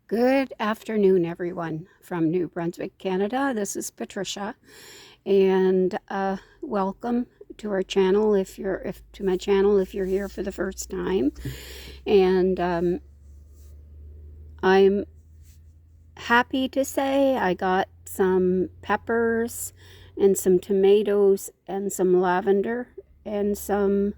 Good afternoon, everyone from New Brunswick, Canada. This is Patricia, and welcome to our channel. If to my channel, if you're here for the first time, and I'm happy to say I got some peppers and some tomatoes and some lavender and some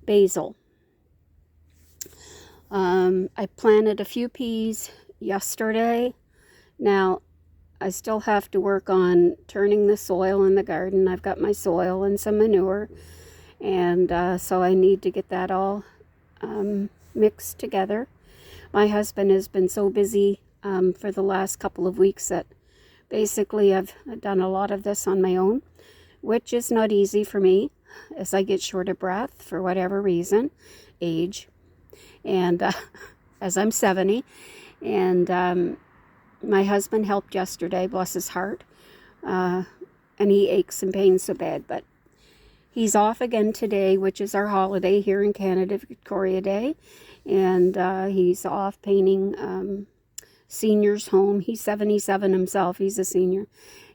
basil. I planted a few peas yesterday. Now, I still have to work on turning the soil in the garden. I've got my soil and some manure, and so I need to get that all mixed together. My husband has been so busy for the last couple of weeks that basically I've done a lot of this on my own, which is not easy for me as I get short of breath for whatever reason, age, and as I'm 70, and my husband helped yesterday, bless his heart, and he aches and pains so bad, but he's off again today, which is our holiday here in Canada, Victoria Day, and he's off painting seniors' home. He's 77 himself, he's a senior.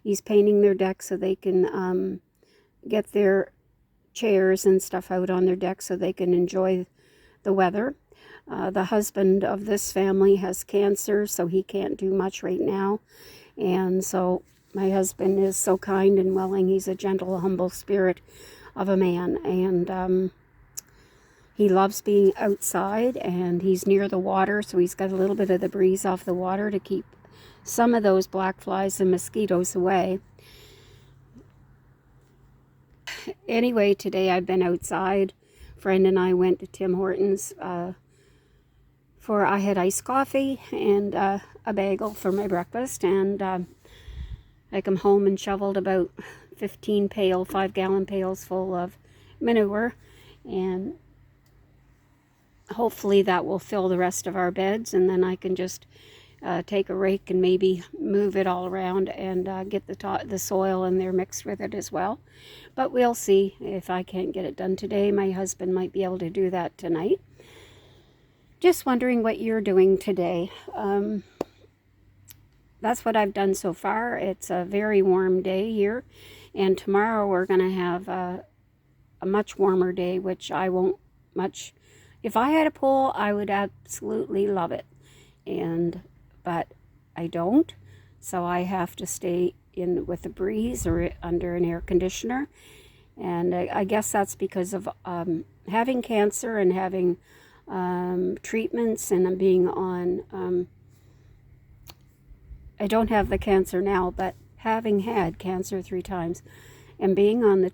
He's painting their deck so they can get their chairs and stuff out on their deck so they can enjoy the weather. The husband of this family has cancer, so he can't do much right now. And so my husband is so kind and willing. He's a gentle, humble spirit of a man. And he loves being outside, and he's near the water, so he's got a little bit of the breeze off the water to keep some of those black flies and mosquitoes away. Anyway, today I've been outside. Friend and I went to Tim Hortons I had iced coffee and a bagel for my breakfast, and I come home and shoveled about 15 5-gallon pails full of manure, and hopefully that will fill the rest of our beds, and then I can just take a rake and maybe move it all around and get the soil in there mixed with it as well. But we'll see. If I can't get it done today, my husband might be able to do that tonight. Just wondering what you're doing today. That's what I've done so far. It's a very warm day here, and tomorrow we're going to have a much warmer day, which I won't much. If I had a pool, I would absolutely love it, but I don't, so I have to stay in with a breeze or under an air conditioner, and I guess that's because of having cancer and having treatments, and I'm being on I don't have the cancer now, but having had cancer 3 times and being on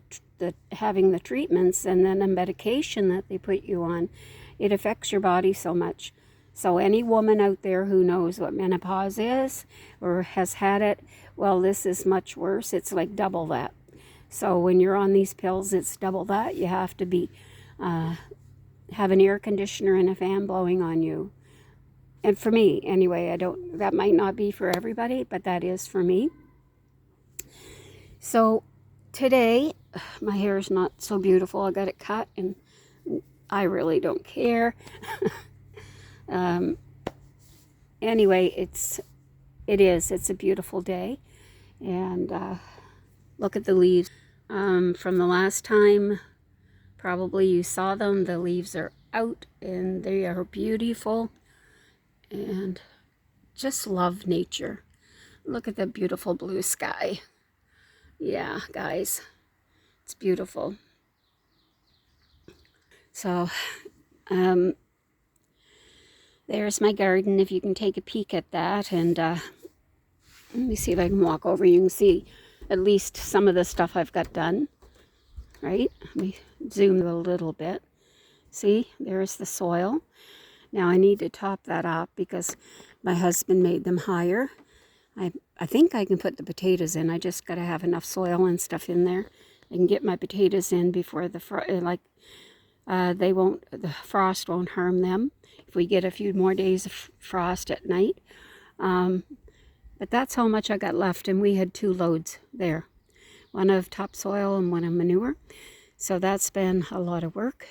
having the treatments and then a medication that they put you on, it affects your body so much. So any woman out there who knows what menopause is or has had it, well, this is much worse. It's like double that. So when you're on these pills, it's double that. You have to be have an air conditioner and a fan blowing on you. And for me, anyway, that might not be for everybody, but that is for me. So today, my hair is not so beautiful. I got it cut, and I really don't care. Anyway, it's a beautiful day, and look at the leaves. From the last time, probably you saw them, the leaves are out, and they are beautiful, and just love nature. Look at the beautiful blue sky. Yeah, guys, it's beautiful. So, there's my garden, if you can take a peek at that, and let me see if I can walk over. You can see at least some of the stuff I've got done, right? Let me zoom a little bit. See, there's the soil. Now I need to top that up because my husband made them higher. I think I can put the potatoes in. I just got to have enough soil and stuff in there. I can get my potatoes in before the frost won't harm them if we get a few more days of frost at night. But that's how much I got left, and we had 2 loads there. One of topsoil and one of manure. So that's been a lot of work.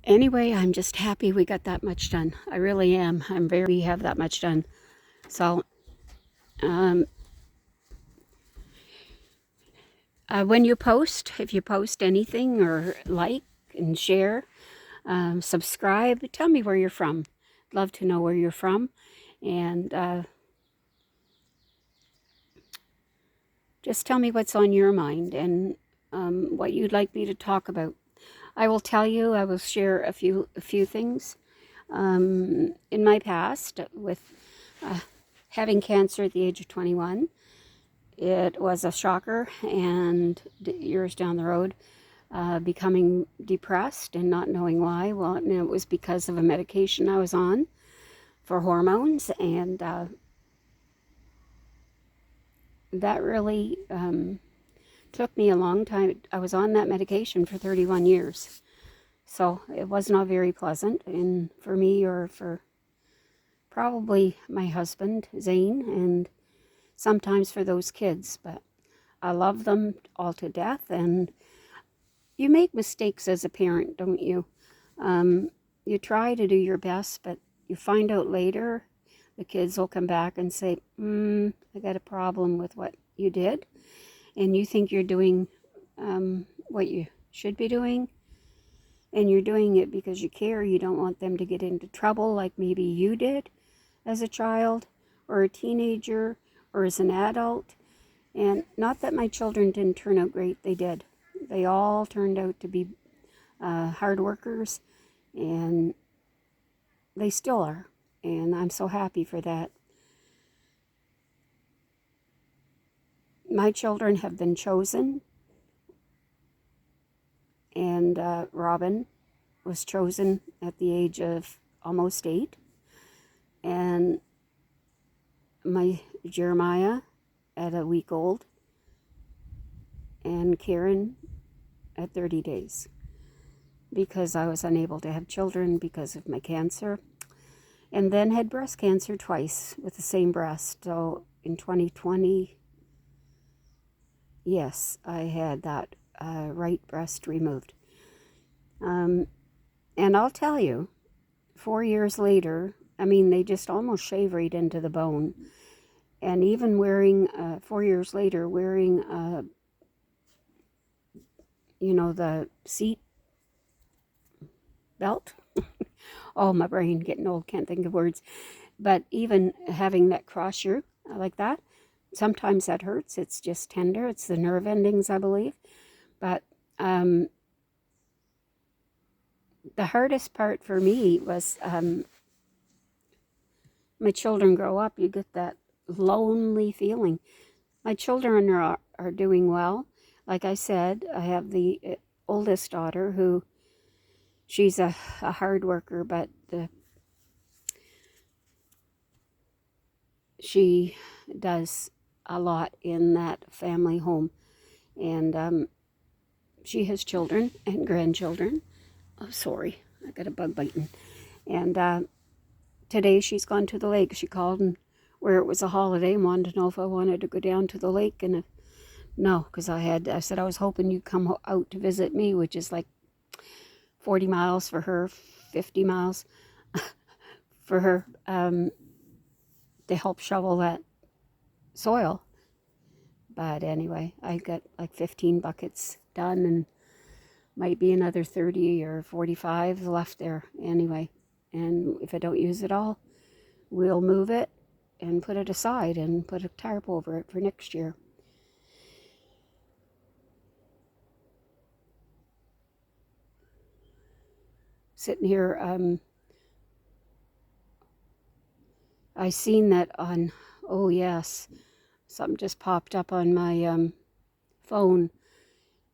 Anyway, I'm just happy we got that much done. I really am. I'm very we have that much done. So, um, when you post, if you post anything or like and share, subscribe, tell me where you're from. Love to know where you're from. And just tell me what's on your mind and what you'd like me to talk about. I will tell you, I will share a few things in my past with having cancer at the age of 21. It was a shocker, and years down the road, becoming depressed and not knowing why. Well, it was because of a medication I was on for hormones, and that really took me a long time. I was on that medication for 31 years, so it was not very pleasant, and for me or for probably my husband, Zane, and sometimes for those kids, but I love them all to death. And you make mistakes as a parent, don't you? You try to do your best, but you find out later the kids will come back and say, I got a problem with what you did. And you think you're doing what you should be doing. And you're doing it because you care. You don't want them to get into trouble like maybe you did as a child or a teenager or as an adult. And not that my children didn't turn out great. They did. They all turned out to be hard workers, and they still are. And I'm so happy for that. My children have been chosen, and Robin was chosen at the age of almost 8. And my Jeremiah at a week old, and Karen at 30 days, because I was unable to have children because of my cancer, and then had breast cancer twice with the same breast. So in 2020, yes, I had that right breast removed. And I'll tell you, 4 years later, I mean, they just almost shave right into the bone. And even wearing, 4 years later, wearing, the seat belt. Oh, my brain getting old, can't think of words. But even having that cross yoke like that, sometimes that hurts. It's just tender. It's the nerve endings, I believe. But the hardest part for me was my children grow up. You get that lonely feeling. My children are doing well. Like I said, I have the oldest daughter who, she's a hard worker, but she does a lot in that family home. And she has children and grandchildren. Oh, sorry, I got a bug biting. And today she's gone to the lake. She called and where it was a holiday and wanted to know if I wanted to go down to the lake. And no, because I said I was hoping you'd come out to visit me, which is like 40 miles for her, 50 miles for her, to help shovel that soil. But anyway, I got like 15 buckets done, and might be another 30 or 45 left there anyway. And if I don't use it all, we'll move it and put it aside and put a tarp over it for next year. Sitting here, I seen that on, oh yes, something just popped up on my phone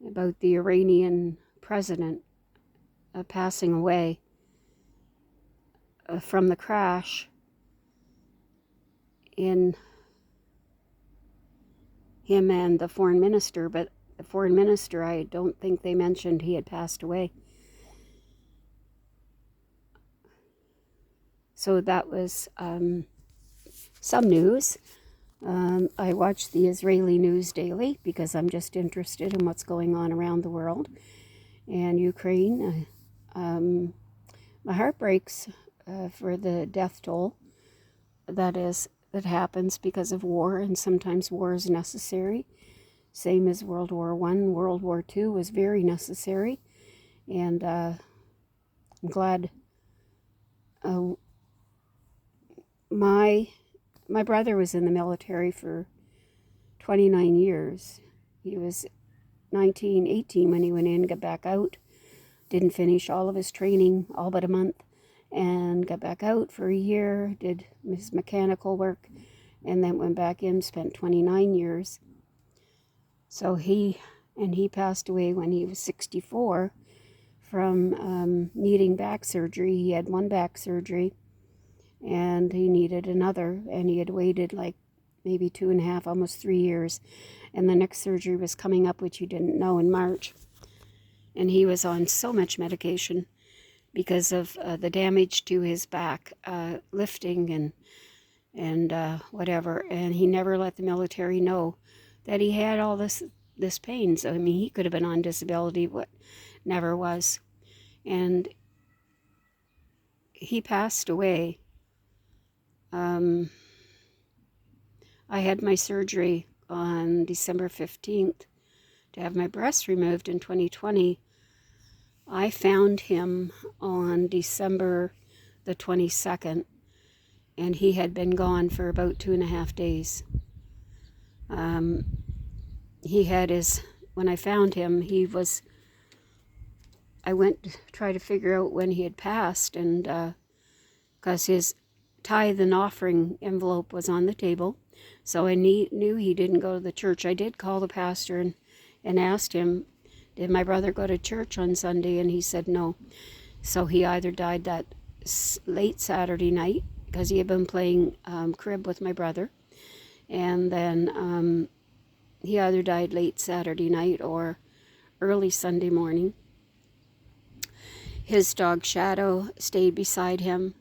about the Iranian president passing away from the crash in him and the foreign minister. But the foreign minister, I don't think they mentioned he had passed away. So that was some news. I watch the Israeli news daily because I'm just interested in what's going on around the world. And Ukraine, my heart breaks for the death toll that happens because of war, and sometimes war is necessary. Same as World War One. World War Two was very necessary, and I'm glad. My brother was in the military for 29 years. He was 1918 when he went in, got back out, didn't finish all of his training, all but a month, and got back out for a year, did his mechanical work, and then went back in, spent 29 years. So he passed away when he was 64 from needing back surgery. He had one back surgery, and he needed another, and he had waited like maybe 2.5, almost 3 years, and the next surgery was coming up, which he didn't know, in March. And he was on so much medication because of the damage to his back, lifting and whatever. And he never let the military know that he had all this pain. So I mean, he could have been on disability, but never was. And he passed away. I had my surgery on December 15th to have my breast removed in 2020. I found him on December the 22nd, and he had been gone for about 2.5 days. He had when I found him, I went to try to figure out when he had passed, and because his tithe and offering envelope was on the table, so I knew he didn't go to the church. I did call the pastor and asked him, did my brother go to church on Sunday? And he said no. So he either died that late Saturday night, because he had been playing crib with my brother, and then he either died late Saturday night or early Sunday morning. His dog Shadow stayed beside him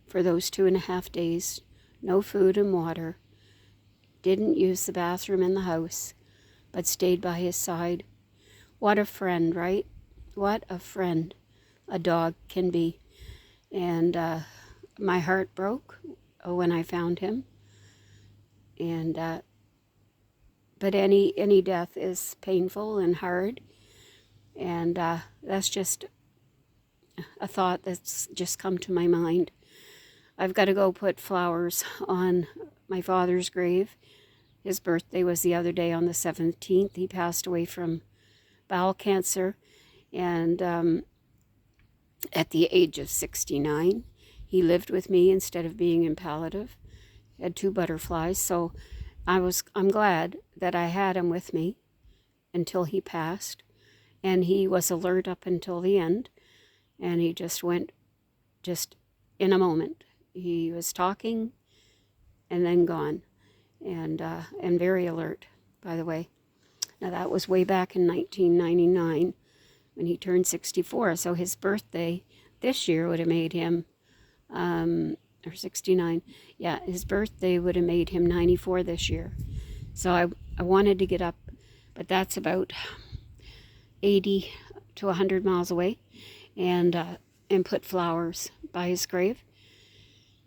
for those 2.5 days. No food and water. Didn't use the bathroom in the house, but stayed by his side. What a friend, right? What a friend a dog can be. And my heart broke when I found him. And but any death is painful and hard. And that's just a thought that's just come to my mind. I've got to go put flowers on my father's grave. His birthday was the other day on the 17th. He passed away from bowel cancer, and at the age of 69. He lived with me instead of being in palliative. He had 2 butterflies, so I'm glad that I had him with me until he passed, and he was alert up until the end, and he just went in a moment. He was talking and then gone, and very alert, by the way. Now that was way back in 1999 when he turned 64. So his birthday this year would have made him, or 69. Yeah, his birthday would have made him 94 this year. So I wanted to get up, but that's about 80 to 100 miles away, and put flowers by his grave.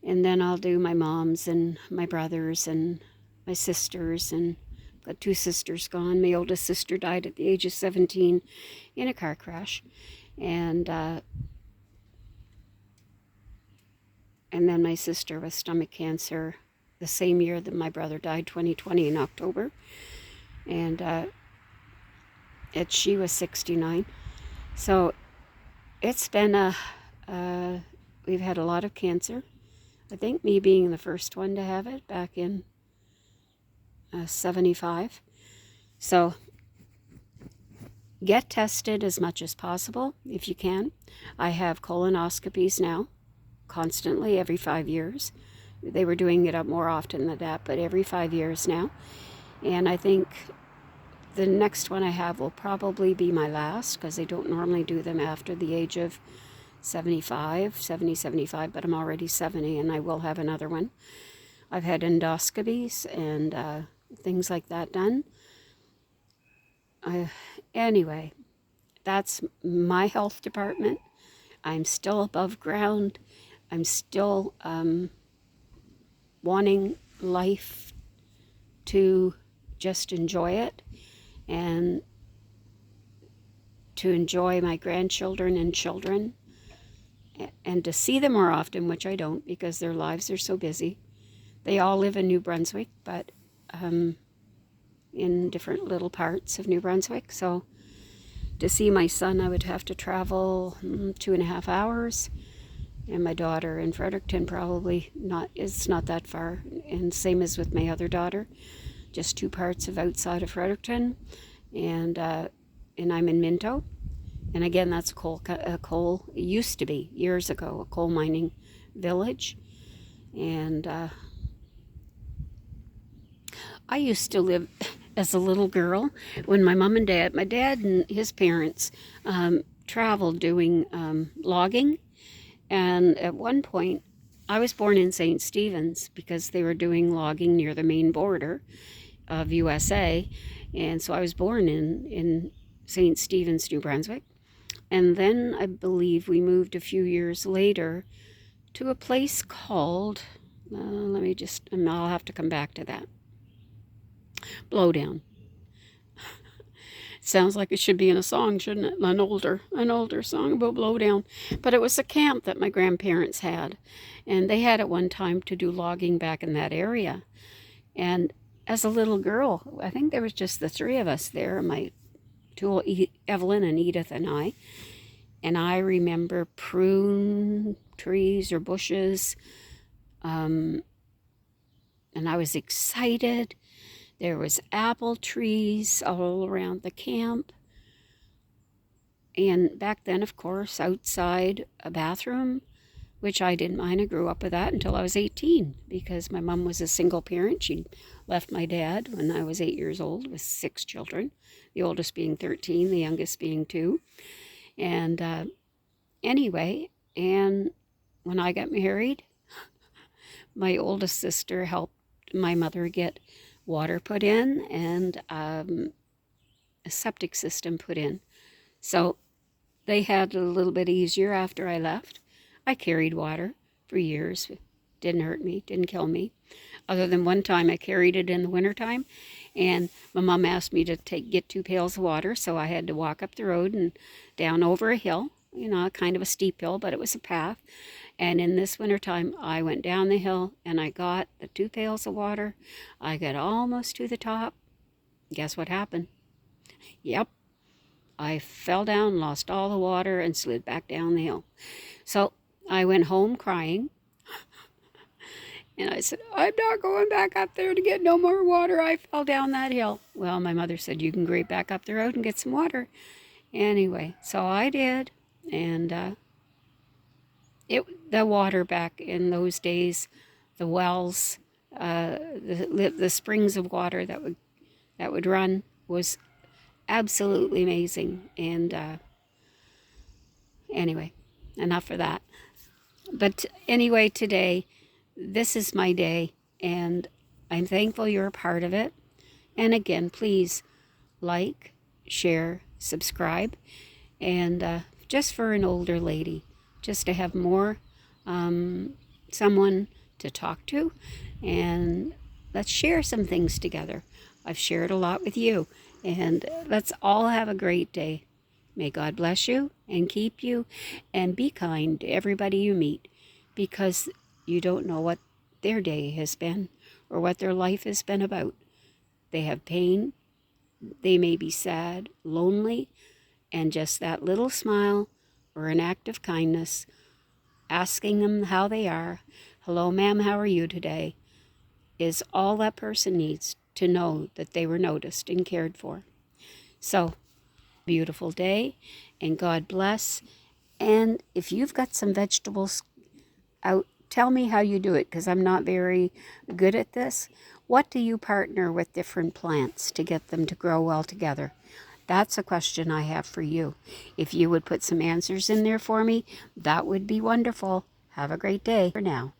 And then I'll do my mom's and my brother's and my sister's, and got 2 sisters gone. My oldest sister died at the age of 17 in a car crash. And then my sister with stomach cancer the same year that my brother died, 2020 in October. And she was 69. So it's been we've had a lot of cancer. I think me being the first one to have it back in 75. So get tested as much as possible if you can. I have colonoscopies now, constantly, every 5 years. They were doing it up more often than that, but every 5 years now. And I think the next one I have will probably be my last, because they don't normally do them after the age of 75, but I'm already 70, and I will have another one. I've had endoscopies and things like that done. Anyway, that's my health department. I'm still above ground. I'm still wanting life to just enjoy it and to enjoy my grandchildren and children and to see them more often, which I don't because their lives are so busy. They all live in New Brunswick, but in different little parts of New Brunswick. So to see my son, I would have to travel 2.5 hours. And my daughter in Fredericton probably not, it's not that far. And same as with my other daughter, just 2 parts of outside of Fredericton. And I'm in Minto. And again, that's a coal, it used to be years ago, a coal mining village. And I used to live as a little girl when my dad and his parents traveled doing logging. And at one point, I was born in St. Stephen's because they were doing logging near the Maine border of USA. And so I was born in St. Stephen's, New Brunswick. And then I believe we moved a few years later to a place called, I'll have to come back to that. Blowdown. Sounds like it should be in a song, shouldn't it? An older song about Blowdown. But it was a camp that my grandparents had. And they had at one time to do logging back in that area. And as a little girl, I think there was just the 3 of us there, my 2, Evelyn and Edith and I. And I remember prune trees or bushes. And I was excited. There was apple trees all around the camp. And back then, of course, outside a bathroom, which I didn't mind. I grew up with that until I was 18 because my mom was a single parent. She left my dad when I was 8 years old with 6 children, the oldest being 13, the youngest being 2. And anyway, and when I got married, my oldest sister helped my mother get water put in and a septic system put in. So they had it a little bit easier after I left. I carried water for years. Didn't hurt me, didn't kill me. Other than one time I carried it in the wintertime and my mom asked me to get 2 pails of water, so I had to walk up the road and down over a hill, kind of a steep hill, but it was a path. And in this wintertime, I went down the hill and I got the 2 pails of water. I got almost to the top. Guess what happened? Yep. I fell down, lost all the water, and slid back down the hill. So I went home crying. And I said, I'm not going back up there to get no more water. I fell down that hill. Well, my mother said, you can grate back up the road and get some water. Anyway, so I did. And the water back in those days, the wells, the springs of water that would run was absolutely amazing. And anyway, enough of that. But anyway, today, this is my day, and I'm thankful you're a part of it. And again, please like, share, subscribe, and just for an older lady, just to have more someone to talk to, and let's share some things together. I've shared a lot with you, and let's all have a great day. May God bless you and keep you, and be kind to everybody you meet, because you don't know what their day has been or what their life has been about. They have pain, they may be sad, lonely, and just that little smile or an act of kindness, asking them how they are, hello ma'am, how are you today, is all that person needs to know that they were noticed and cared for. So, beautiful day, and God bless. And if you've got some vegetables out, tell me how you do it, because I'm not very good at this. What do you partner with different plants to get them to grow well together? That's a question I have for you. If you would put some answers in there for me, that would be wonderful. Have a great day for now.